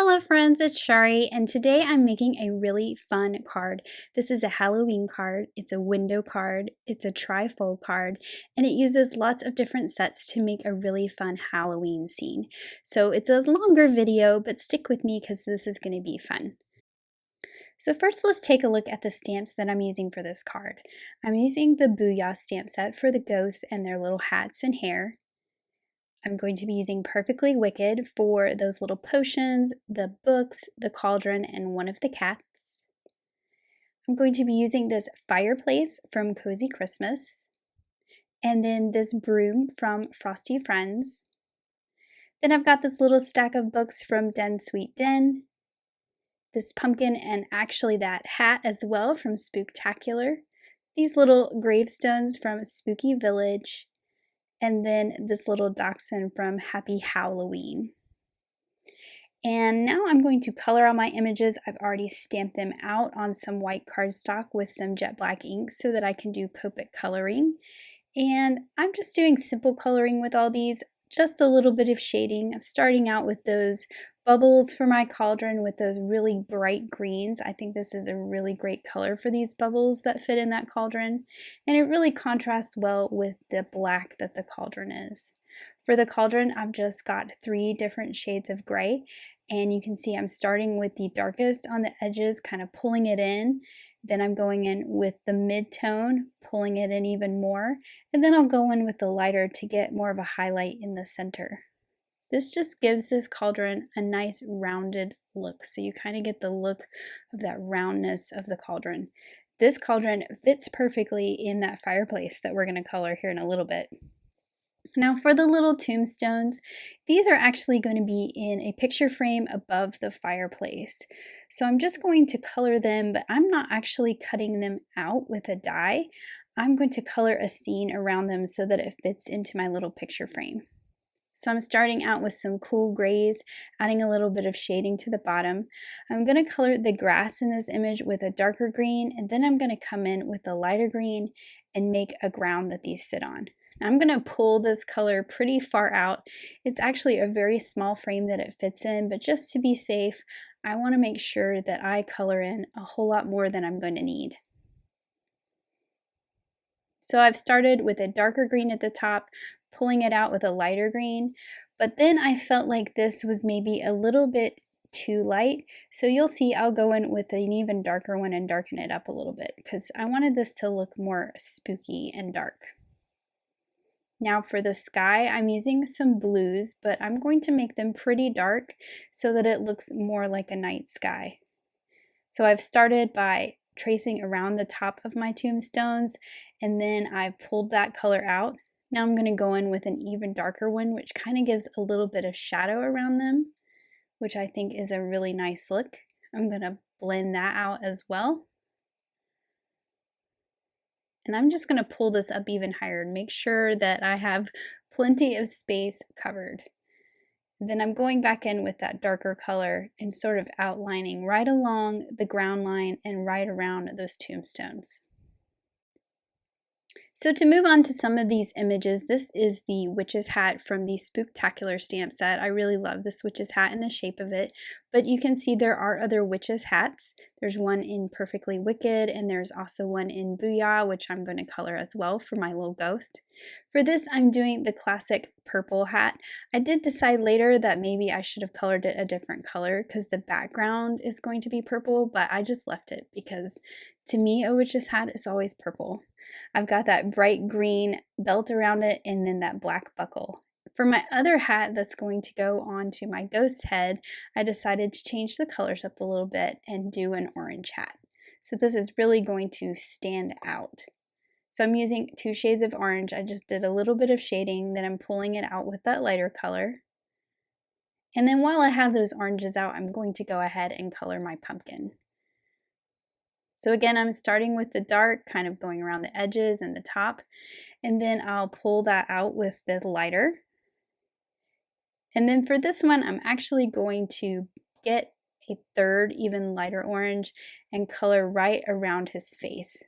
Hello friends, it's Shari, and today I'm making a really fun card. This is a Halloween card, it's a window card, it's a trifold card, and it uses lots of different sets to make a really fun Halloween scene. So it's a longer video, but stick with me because this is going to be fun. So first let's take a look at the stamps that I'm using for this card. I'm using the Booyah stamp set for the ghosts and their little hats and hair. I'm going to be using Perfectly Wicked for those little potions, the books, the cauldron, and one of the cats. I'm going to be using this Fireplace from Cozy Christmas, and then this broom from Frosty Friends. Then I've got this little stack of books from Den Sweet Den, this pumpkin, and actually that hat as well from Spooktacular, these little gravestones from Spooky Village, and then this little dachshund from Happy Howloween. And now I'm going to color all my images. I've already stamped them out on some white cardstock with some jet black ink so that I can do Copic coloring. And I'm just doing simple coloring with all these, just a little bit of shading. I'm starting out with those bubbles for my cauldron with those really bright greens. I think this is a really great color for these bubbles that fit in that cauldron, and it really contrasts well with the black that the cauldron is. For the cauldron, I've just got 3 different shades of gray, and you can see I'm starting with the darkest on the edges, kind of pulling it in. Then I'm going in with the mid-tone, pulling it in even more, and then I'll go in with the lighter to get more of a highlight in the center. This just gives this cauldron a nice rounded look, so you kind of get the look of that roundness of the cauldron. This cauldron fits perfectly in that fireplace that we're going to color here in a little bit. Now for the little tombstones, these are actually going to be in a picture frame above the fireplace. So I'm just going to color them, but I'm not actually cutting them out with a die. I'm going to color a scene around them so that it fits into my little picture frame. So I'm starting out with some cool grays, adding a little bit of shading to the bottom. I'm going to color the grass in this image with a darker green, and then I'm going to come in with a lighter green and make a ground that these sit on. Now I'm going to pull this color pretty far out. It's actually a very small frame that it fits in, but just to be safe, I want to make sure that I color in a whole lot more than I'm going to need. So I've started with a darker green at the top, pulling it out with a lighter green, but then I felt like this was maybe a little bit too light, so you'll see I'll go in with an even darker one and darken it up a little bit because I wanted this to look more spooky and dark. Now for the sky, I'm using some blues, but I'm going to make them pretty dark so that it looks more like a night sky. So I've started by tracing around the top of my tombstones, and then I've pulled that color out. Now I'm going to go in with an even darker one, which kind of gives a little bit of shadow around them, which I think is a really nice look. I'm going to blend that out as well. And I'm just going to pull this up even higher and make sure that I have plenty of space covered. Then I'm going back in with that darker color and sort of outlining right along the ground line and right around those tombstones. So to move on to some of these images, this is the witch's hat from the Spooktacular stamp set. I really love this witch's hat and the shape of it, but you can see there are other witch's hats. There's one in Perfectly Wicked, and there's also one in Booyah, which I'm going to color as well for my little ghost. For this, I'm doing the classic purple hat. I did decide later that maybe I should have colored it a different color because the background is going to be purple, but I just left it because to me, a witch's hat is always purple. I've got that bright green belt around it and then that black buckle. For my other hat that's going to go on to my ghost head, I decided to change the colors up a little bit and do an orange hat. So this is really going to stand out. So I'm using 2 shades of orange. I just did a little bit of shading, then I'm pulling it out with that lighter color. And then while I have those oranges out, I'm going to go ahead and color my pumpkin. So again, I'm starting with the dark, kind of going around the edges and the top, and then I'll pull that out with the lighter. And then for this one, I'm actually going to get a third even lighter orange and color right around his face.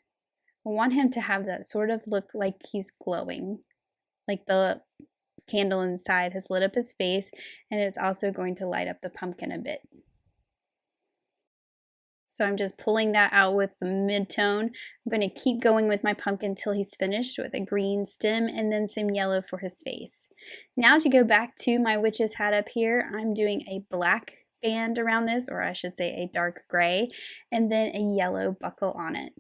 I want him to have that sort of look like he's glowing, like the candle inside has lit up his face, and it's also going to light up the pumpkin a bit. So I'm just pulling that out with the mid-tone. I'm going to keep going with my pumpkin until he's finished with a green stem and then some yellow for his face. Now to go back to my witch's hat up here, I'm doing a black band around this, or I should say a dark gray, and then a yellow buckle on it.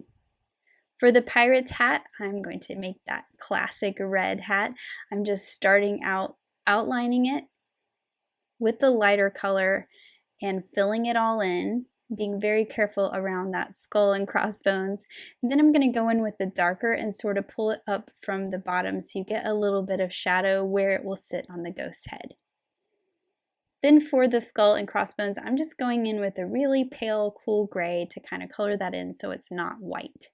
For the pirate's hat, I'm going to make that classic red hat. I'm just starting out outlining it with the lighter color and filling it all in, being very careful around that skull and crossbones. And then I'm going to go in with the darker and sort of pull it up from the bottom so you get a little bit of shadow where it will sit on the ghost head. Then for the skull and crossbones, I'm just going in with a really pale, cool gray to kind of color that in so it's not white.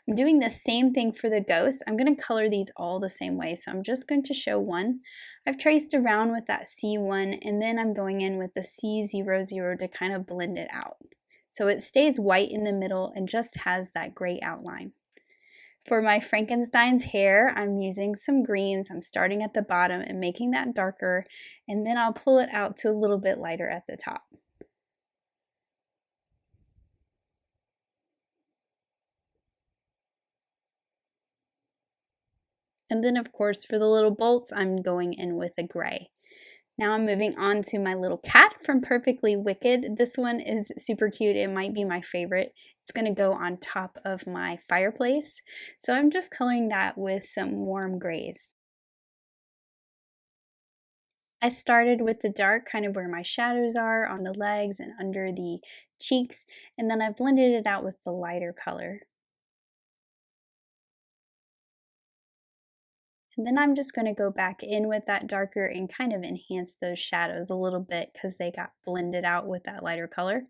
I'm doing the same thing for the ghost. I'm going to color these all the same way, so I'm just going to show one. I've traced around with that C1, and then I'm going in with the C00 to kind of blend it out. So it stays white in the middle and just has that gray outline. For my Frankenstein's hair, I'm using some greens. I'm starting at the bottom and making that darker, and then I'll pull it out to a little bit lighter at the top. And then of course for the little bolts, I'm going in with a gray. Now I'm moving on to my little cat from Perfectly Wicked. This one is super cute. It might be my favorite. It's going to go on top of my fireplace. So I'm just coloring that with some warm grays. I started with the dark, kind of where my shadows are on the legs and under the cheeks, and then I've blended it out with the lighter color. And then I'm just going to go back in with that darker and kind of enhance those shadows a little bit because they got blended out with that lighter color.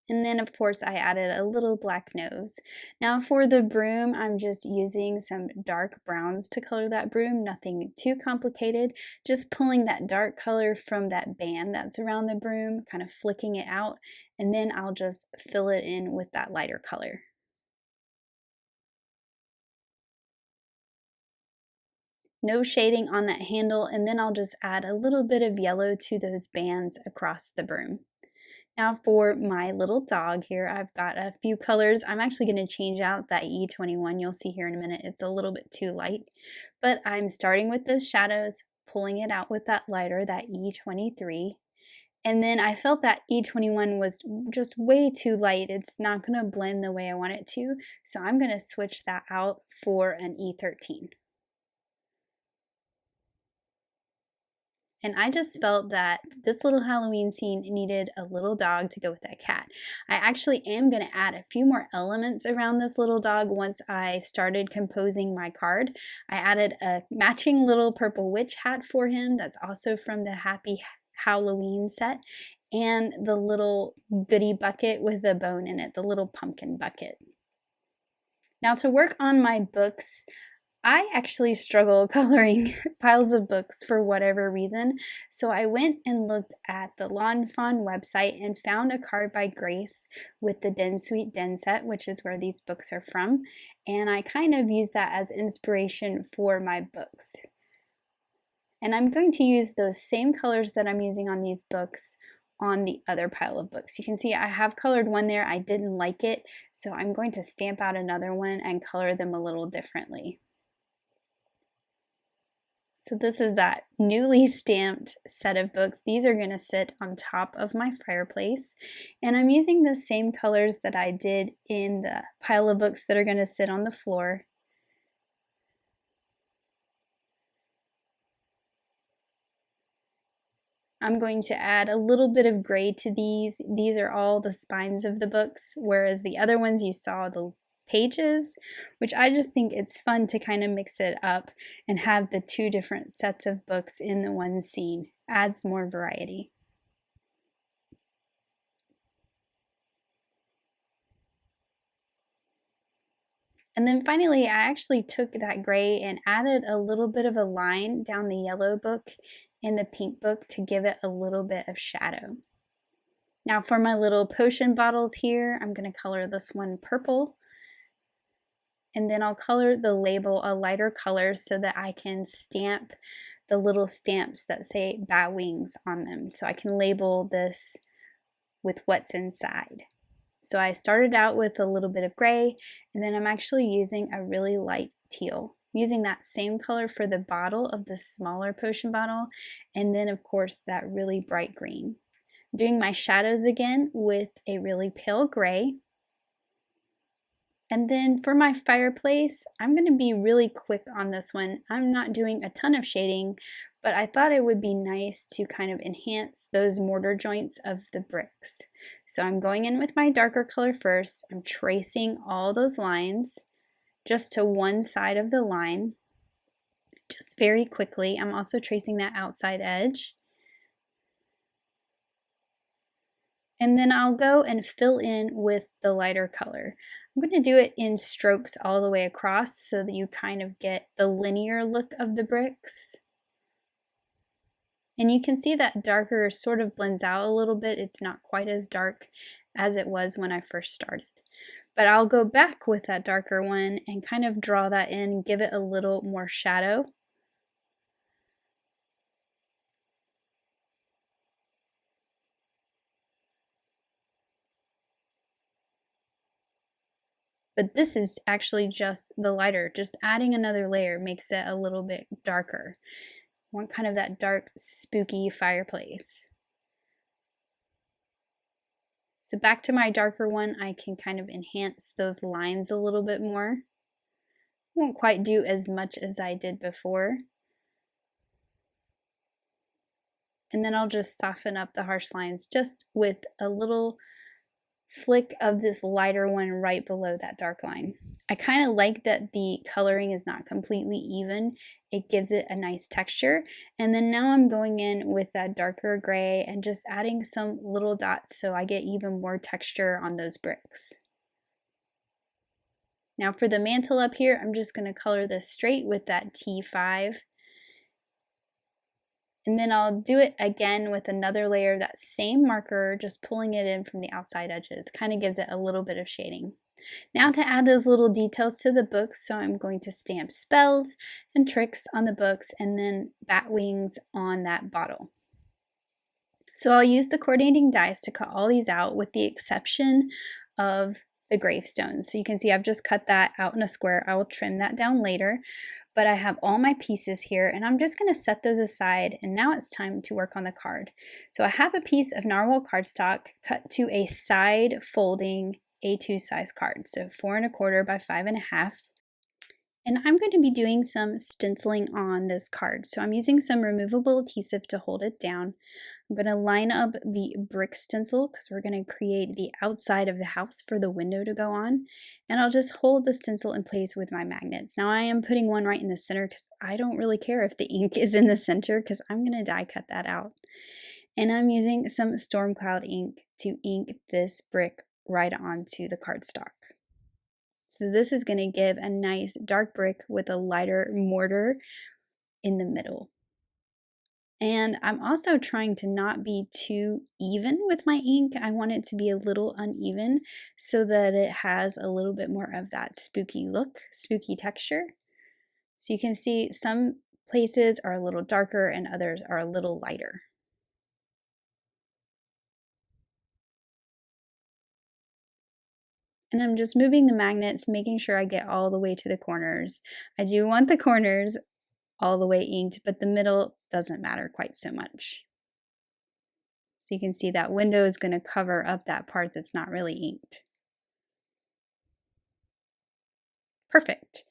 And then of course I added a little black nose. Now for the broom, I'm just using some dark browns to color that broom, nothing too complicated. Just pulling that dark color from that band that's around the broom, kind of flicking it out, and then I'll just fill it in with that lighter color. No shading on that handle, and then I'll just add a little bit of yellow to those bands across the broom. Now for my little dog here, I've got a few colors. I'm actually going to change out that E21. You'll see here in a minute, it's a little bit too light. But I'm starting with those shadows, pulling it out with that lighter, that E23. And then I felt that E21 was just way too light. It's not going to blend the way I want it to. So I'm going to switch that out for an E13. And I just felt that this little Halloween scene needed a little dog to go with that cat. I actually am going to add a few more elements around this little dog once I started composing my card. I added a matching little purple witch hat for him that's also from the Happy Howloween set, and the little goodie bucket with a bone in it, the little pumpkin bucket. Now to work on my books, I actually struggle coloring piles of books for whatever reason, so I went and looked at the lawnfawn website and found a card by Grace with the Den Sweet Den set, which is where these books are from, and I kind of used that as inspiration for my books. And I'm going to use those same colors that I'm using on these books on the other pile of books. You can see I have colored one there, I didn't like it, so I'm going to stamp out another one and color them a little differently. So this is that newly stamped set of books. These are going to sit on top of my fireplace. And I'm using the same colors that I did in the pile of books that are going to sit on the floor. I'm going to add a little bit of gray to these. These are all the spines of the books, whereas the other ones you saw the pages, which I just think it's fun to kind of mix it up and have the two different sets of books in the one scene. Adds more variety. And then finally, I actually took that gray and added a little bit of a line down the yellow book and the pink book to give it a little bit of shadow. Now for my little potion bottles here, I'm going to color this one purple. and then I'll color the label a lighter color so that I can stamp the little stamps that say bat wings on them. So I can label this with what's inside. So I started out with a little bit of gray, and then I'm actually using a really light teal. I'm using that same color for the bottle of the smaller potion bottle, and then of course that really bright green. I'm doing my shadows again with a really pale gray. And then for my fireplace, I'm going to be really quick on this one. I'm not doing a ton of shading, but I thought it would be nice to kind of enhance those mortar joints of the bricks. So I'm going in with my darker color first. I'm tracing all those lines just to one side of the line, just very quickly. I'm also tracing that outside edge. And then I'll go and fill in with the lighter color. I'm going to do it in strokes all the way across so that you kind of get the linear look of the bricks. And you can see that darker sort of blends out a little bit. It's not quite as dark as it was when I first started. But I'll go back with that darker one and kind of draw that in and give it a little more shadow. But this is actually just the lighter. Just adding another layer makes it a little bit darker. I want kind of that dark, spooky fireplace. So back to my darker one, I can kind of enhance those lines a little bit more. Won't quite do as much as I did before. And then I'll just soften up the harsh lines just with a little flick of this lighter one right below that dark line. I kind of like that the coloring is not completely even. It gives it a nice texture. And then now I'm going in with that darker gray and just adding some little dots so I get even more texture on those bricks. Now for the mantle up here, I'm just going to color this straight with that T5. And then I'll do it again with another layer of that same marker, just pulling it in from the outside edges. Kind of gives it a little bit of shading. Now to add those little details to the books, so I'm going to stamp spells and tricks on the books and then bat wings on that bottle. So I'll use the coordinating dies to cut all these out with the exception of the gravestones. So you can see I've just cut that out in a square. I will trim that down later. But I have all my pieces here and I'm just going to set those aside, and now it's time to work on the card. So I have a piece of narwhal cardstock cut to a side folding A2 size card, so 4 1/4 by 5 1/2. And I'm going to be doing some stenciling on this card. So I'm using some removable adhesive to hold it down. I'm going to line up the brick stencil because we're going to create the outside of the house for the window to go on. And I'll just hold the stencil in place with my magnets. Now I am putting one right in the center because I don't really care if the ink is in the center because I'm going to die cut that out. And I'm using some storm cloud ink to ink this brick right onto the cardstock. So this is going to give a nice dark brick with a lighter mortar in the middle. And I'm also trying to not be too even with my ink. I want it to be a little uneven so that it has a little bit more of that spooky look, spooky texture. So you can see some places are a little darker and others are a little lighter. And I'm just moving the magnets, making sure I get all the way to the corners. I do want the corners all the way inked, but the middle doesn't matter quite so much. So you can see that window is going to cover up that part that's not really inked. Perfect.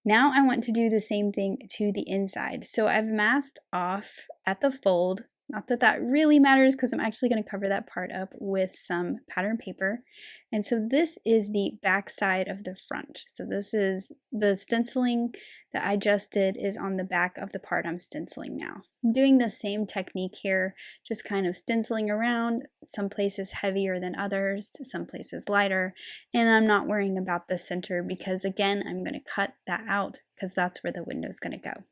Now I want to do the same thing to the inside. So I've masked off at the fold. Not that that really matters because I'm actually going to cover that part up with some pattern paper. And so this is the back side of the front. So this is the stenciling that I just did is on the back of the part I'm stenciling now. I'm doing the same technique here, just kind of stenciling around, some places heavier than others, some places lighter, and I'm not worrying about the center because again, I'm going to cut that out because that's where the window is going to go.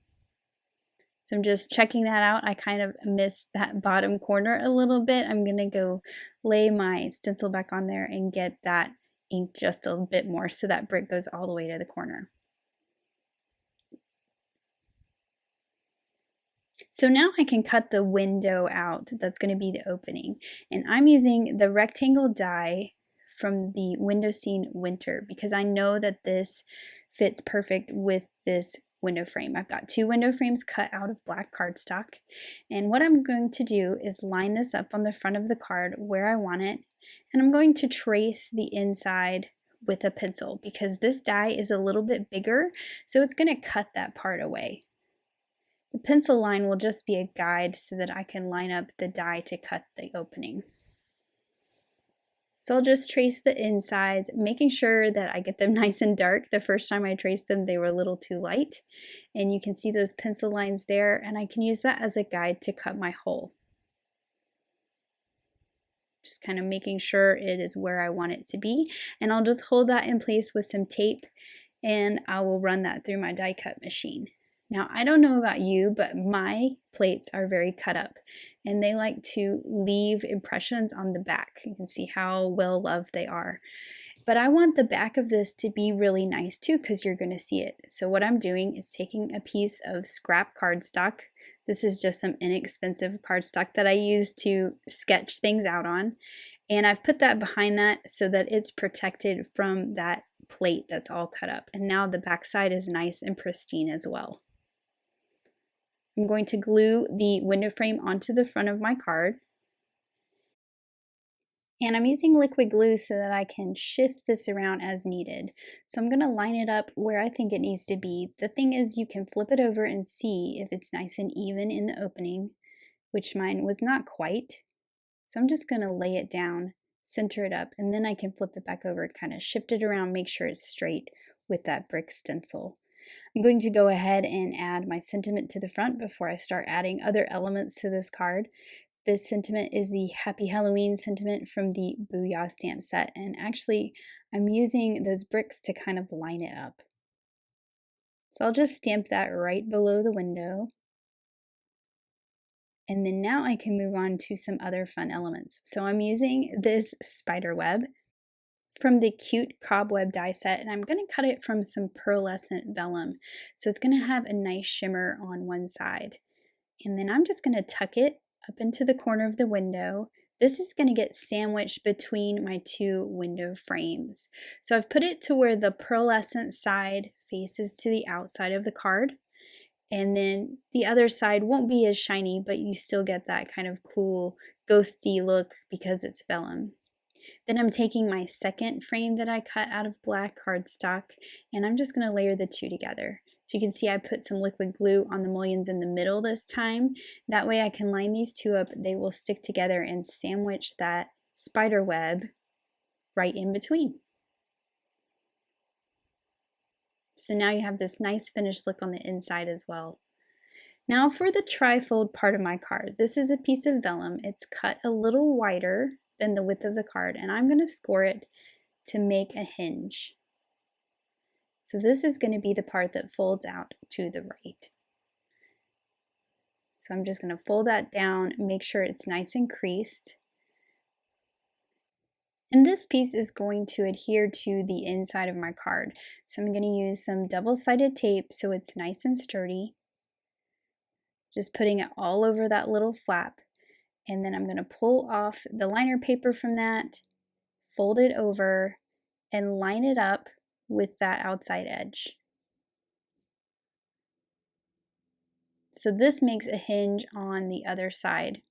So I'm just checking that out. I kind of missed that bottom corner a little bit. I'm going to go lay my stencil back on there and get that ink just a bit more so that brick goes all the way to the corner. So now I can cut the window out that's going to be the opening, and I'm using the rectangle die from the window scene Winter because I know that this fits perfect with this window frame. I've got 2 window frames cut out of black cardstock, and what I'm going to do is line this up on the front of the card where I want it, and I'm going to trace the inside with a pencil because this die is a little bit bigger, so it's going to cut that part away. The pencil line will just be a guide so that I can line up the die to cut the opening. So I'll just trace the insides, making sure that I get them nice and dark. The first time I traced them, they were a little too light. And you can see those pencil lines there, and I can use that as a guide to cut my hole. Just kind of making sure it is where I want it to be. And I'll just hold that in place with some tape, and I will run that through my die cut machine. Now, I don't know about you, but my plates are very cut up, and they like to leave impressions on the back. You can see how well loved they are. But I want the back of this to be really nice too, because you're going to see it. So what I'm doing is taking a piece of scrap cardstock. This is just some inexpensive cardstock that I use to sketch things out on. And I've put that behind that so that it's protected from that plate that's all cut up. And now the back side is nice and pristine as well. I'm going to glue the window frame onto the front of my card. And I'm using liquid glue so that I can shift this around as needed. So I'm going to line it up where I think it needs to be. The thing is, you can flip it over and see if it's nice and even in the opening, which mine was not quite. So I'm just going to lay it down, center it up, and then I can flip it back over, kind of shift it around, make sure it's straight with that brick stencil. I'm going to go ahead and add my sentiment to the front before I start adding other elements to this card. This sentiment is the Happy Halloween sentiment from the Booyah stamp set, and actually I'm using those bricks to kind of line it up. So I'll just stamp that right below the window. And then now I can move on to some other fun elements. So I'm using this Spiderweb from the cute cobweb die set, and I'm going to cut it from some pearlescent vellum. So it's going to have a nice shimmer on one side. And then I'm just going to tuck it up into the corner of the window. This is going to get sandwiched between my 2 window frames. So I've put it to where the pearlescent side faces to the outside of the card. And then the other side won't be as shiny, but you still get that kind of cool ghosty look because it's vellum. Then I'm taking my second frame that I cut out of black cardstock, and I'm just going to layer the 2 together. So you can see I put some liquid glue on the mullions in the middle this time. That way I can line these 2 up. They will stick together and sandwich that spider web right in between. So now you have this nice finished look on the inside as well. Now for the trifold part of my card. This is a piece of vellum. It's cut a little wider than the width of the card, and I'm going to score it to make a hinge. So this is going to be the part that folds out to the right. So I'm just going to fold that down, make sure it's nice and creased. And this piece is going to adhere to the inside of my card. So I'm going to use some double-sided tape so it's nice and sturdy. Just putting it all over that little flap. And then I'm going to pull off the liner paper from that, fold it over, and line it up with that outside edge. So this makes a hinge on the other side.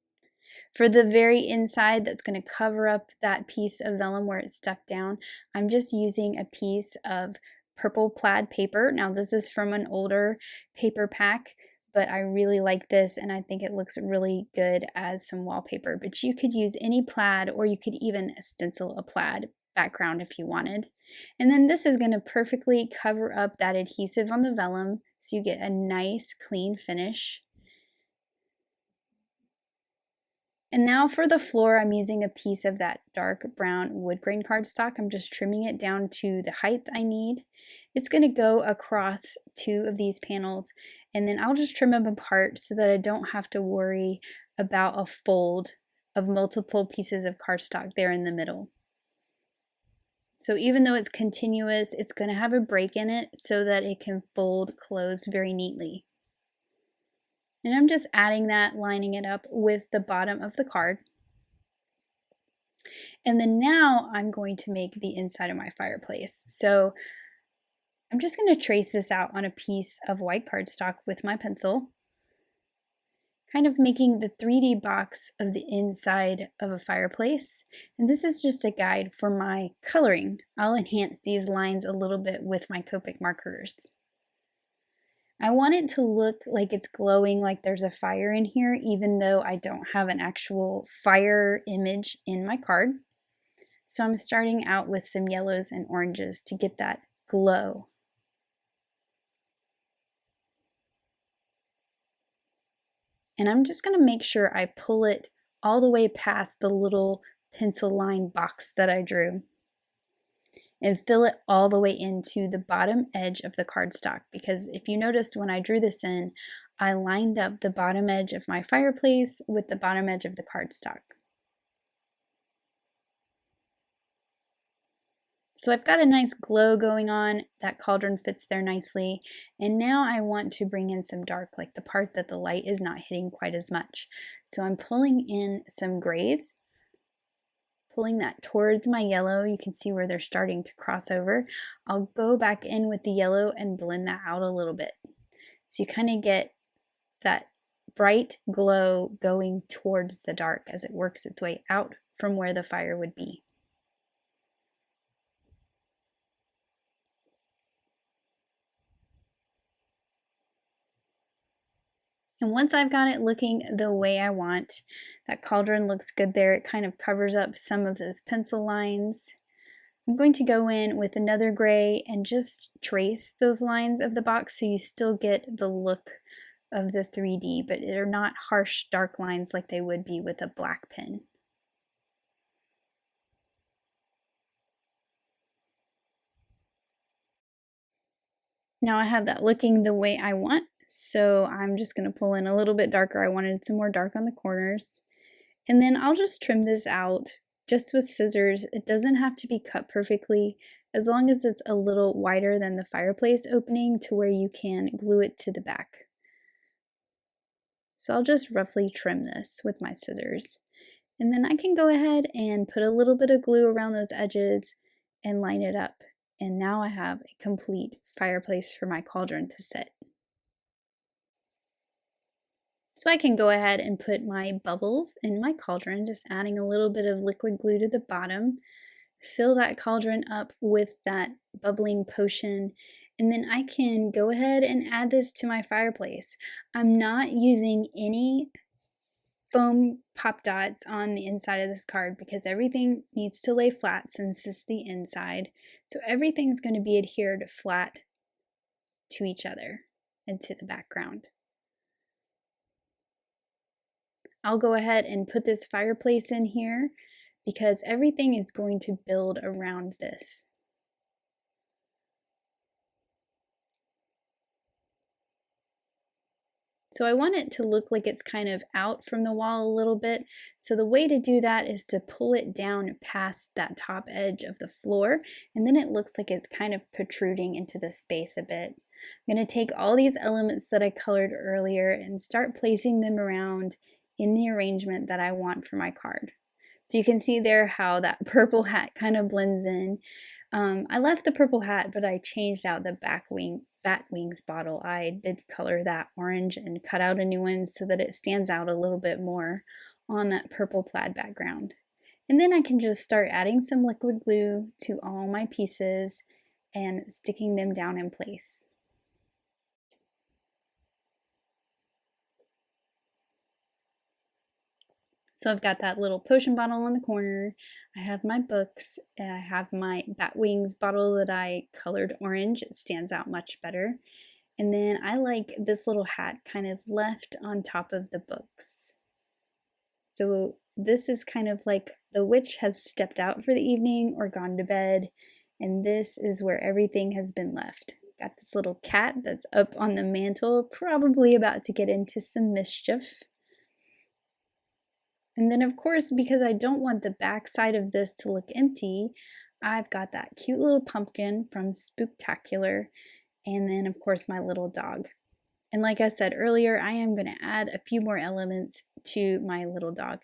For the very inside that's going to cover up that piece of vellum where it's stuck down, I'm just using a piece of purple plaid paper. Now this is from an older paper pack, but I really like this and I think it looks really good as some wallpaper. But you could use any plaid, or you could even stencil a plaid background if you wanted. And then this is going to perfectly cover up that adhesive on the vellum so you get a nice clean finish. And now for the floor, I'm using a piece of that dark brown wood grain cardstock. I'm just trimming it down to the height I need. It's going to go across 2 of these panels, and then I'll just trim them apart so that I don't have to worry about a fold of multiple pieces of cardstock there in the middle. So even though it's continuous, it's going to have a break in it so that it can fold closed very neatly. And I'm just adding that, lining it up with the bottom of the card. And then now I'm going to make the inside of my fireplace. So I'm just going to trace this out on a piece of white cardstock with my pencil, kind of making the 3D box of the inside of a fireplace. And this is just a guide for my coloring. I'll enhance these lines a little bit with my Copic markers. I want it to look like it's glowing, like there's a fire in here, even though I don't have an actual fire image in my card. So I'm starting out with some yellows and oranges to get that glow. And I'm just going to make sure I pull it all the way past the little pencil line box that I drew and fill it all the way into the bottom edge of the cardstock, because if you noticed when I drew this in, I lined up the bottom edge of my fireplace with the bottom edge of the cardstock. So I've got a nice glow going on, that cauldron fits there nicely, and now I want to bring in some dark, like the part that the light is not hitting quite as much. So I'm pulling in some grays, pulling that towards my yellow. You can see where they're starting to cross over. I'll go back in with the yellow and blend that out a little bit. So you kind of get that bright glow going towards the dark as it works its way out from where the fire would be. And once I've got it looking the way I want, that cauldron looks good there. It kind of covers up some of those pencil lines. I'm going to go in with another gray and just trace those lines of the box so you still get the look of the 3D, but they're not harsh dark lines like they would be with a black pen. Now I have that looking the way I want, so I'm just going to pull in a little bit darker. I wanted some more dark on the corners. And then I'll just trim this out just with scissors. It doesn't have to be cut perfectly, as long as it's a little wider than the fireplace opening to where you can glue it to the back. So I'll just roughly trim this with my scissors. And then I can go ahead and put a little bit of glue around those edges and line it up. And now I have a complete fireplace for my cauldron to sit. So I can go ahead and put my bubbles in my cauldron, just adding a little bit of liquid glue to the bottom. Fill that cauldron up with that bubbling potion, and then I can go ahead and add this to my fireplace. I'm not using any foam pop dots on the inside of this card because everything needs to lay flat since it's the inside. So everything's going to be adhered flat to each other and to the background. I'll go ahead and put this fireplace in here because everything is going to build around this. So I want it to look like it's kind of out from the wall a little bit. So the way to do that is to pull it down past that top edge of the floor, and then it looks like it's kind of protruding into the space a bit. I'm going to take all these elements that I colored earlier and start placing them around in the arrangement that I want for my card. So you can see there how that purple hat kind of blends in. I left the purple hat, but I changed out the bat wings bottle. I did color that orange and cut out a new one so that it stands out a little bit more on that purple plaid background. And then I can just start adding some liquid glue to all my pieces and sticking them down in place. So I've got that little potion bottle in the corner, I have my books, and I have my bat wings bottle that I colored orange. It stands out much better. And then I like this little hat kind of left on top of the books. So this is kind of like the witch has stepped out for the evening or gone to bed, and this is where everything has been left. Got this little cat that's up on the mantle, probably about to get into some mischief. And then of course, because I don't want the back side of this to look empty, I've got that cute little pumpkin from Spooktacular, and then of course my little dog. And like I said earlier, I am going to add a few more elements to my little dog.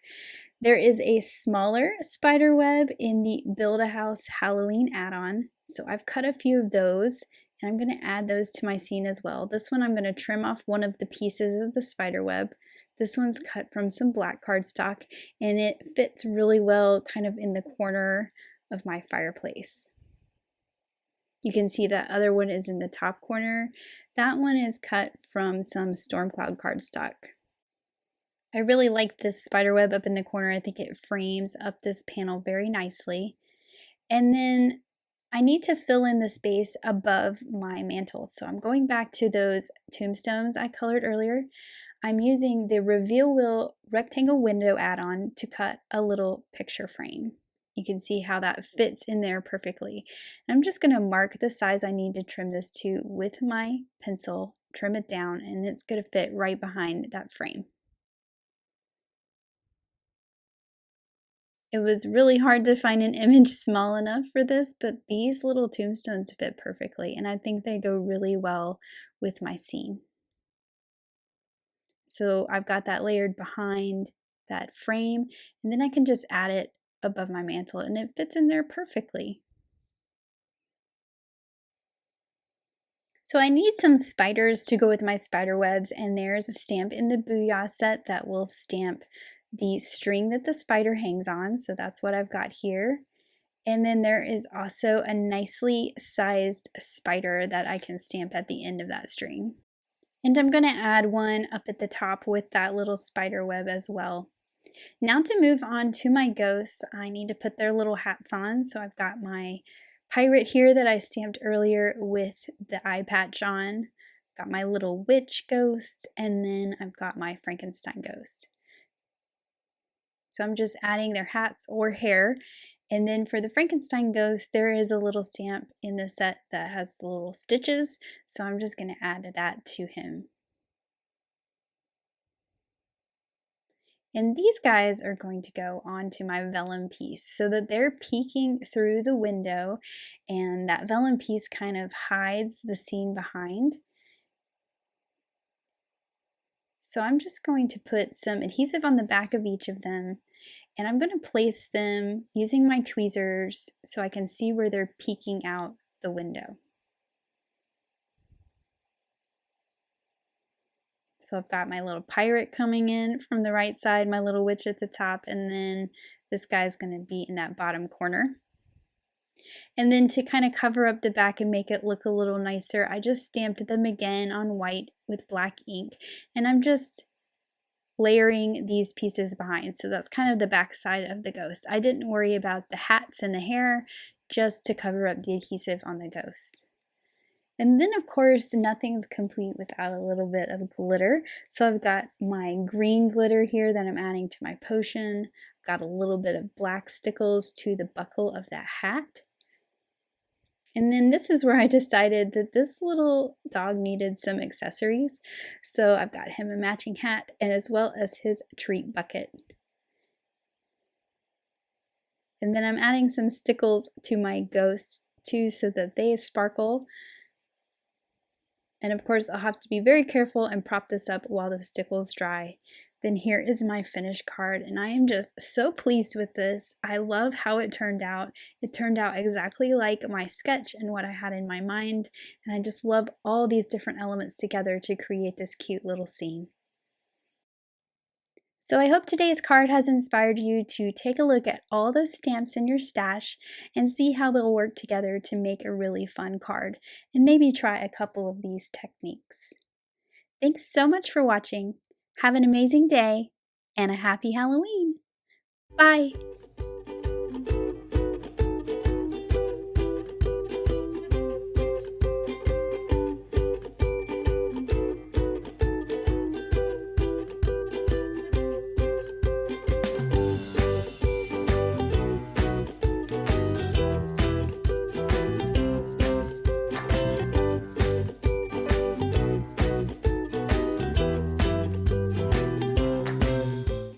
There is a smaller spider web in the Build-A-House Halloween add-on, so I've cut a few of those, and I'm going to add those to my scene as well. This one I'm going to trim off one of the pieces of the spider web. This one's cut from some black cardstock, and it fits really well kind of in the corner of my fireplace. You can see that other one is in the top corner. That one is cut from some storm cloud cardstock. I really like this spider web up in the corner. I think it frames up this panel very nicely. And then I need to fill in the space above my mantle. So I'm going back to those tombstones I colored earlier. I'm using the Reveal Wheel rectangle window add-on to cut a little picture frame. You can see how that fits in there perfectly. And I'm just going to mark the size I need to trim this to with my pencil, trim it down, and it's going to fit right behind that frame. It was really hard to find an image small enough for this, but these little tombstones fit perfectly, and I think they go really well with my scene. So I've got that layered behind that frame, and then I can just add it above my mantle, and it fits in there perfectly. So I need some spiders to go with my spider webs, and there's a stamp in the Booyah set that will stamp the string that the spider hangs on, so that's what I've got here. And then there is also a nicely sized spider that I can stamp at the end of that string. And I'm going to add one up at the top with that little spider web as well. Now to move on to my ghosts, I need to put their little hats on. So I've got my pirate here that I stamped earlier with the eye patch on. Got my little witch ghost, and then I've got my Frankenstein ghost. So I'm just adding their hats or hair. And then for the Frankenstein ghost, there is a little stamp in the set that has the little stitches. So I'm just going to add that to him. And these guys are going to go onto my vellum piece so that they're peeking through the window, and that vellum piece kind of hides the scene behind. So I'm just going to put some adhesive on the back of each of them, and I'm going to place them using my tweezers so I can see where they're peeking out the window. So I've got my little pirate coming in from the right side, my little witch at the top, and then this guy's going to be in that bottom corner. And then to kind of cover up the back and make it look a little nicer, I just stamped them again on white with black ink, and I'm just layering these pieces behind. So that's kind of the back side of the ghost. I didn't worry about the hats and the hair, just to cover up the adhesive on the ghost. And then of course, nothing's complete without a little bit of glitter. So I've got my green glitter here that I'm adding to my potion. I've got a little bit of black stickles to the buckle of that hat. And then this is where I decided that this little dog needed some accessories. So I've got him a matching hat, and as well as his treat bucket. And then I'm adding some stickles to my ghosts too so that they sparkle. And of course, I'll have to be very careful and prop this up while the stickles dry. Then here is my finished card, and I am just so pleased with this. I love how it turned out. It turned out exactly like my sketch and what I had in my mind, and I just love all these different elements together to create this cute little scene. So I hope today's card has inspired you to take a look at all those stamps in your stash and see how they'll work together to make a really fun card, and maybe try a couple of these techniques. Thanks so much for watching. Have an amazing day and a happy Halloween. Bye!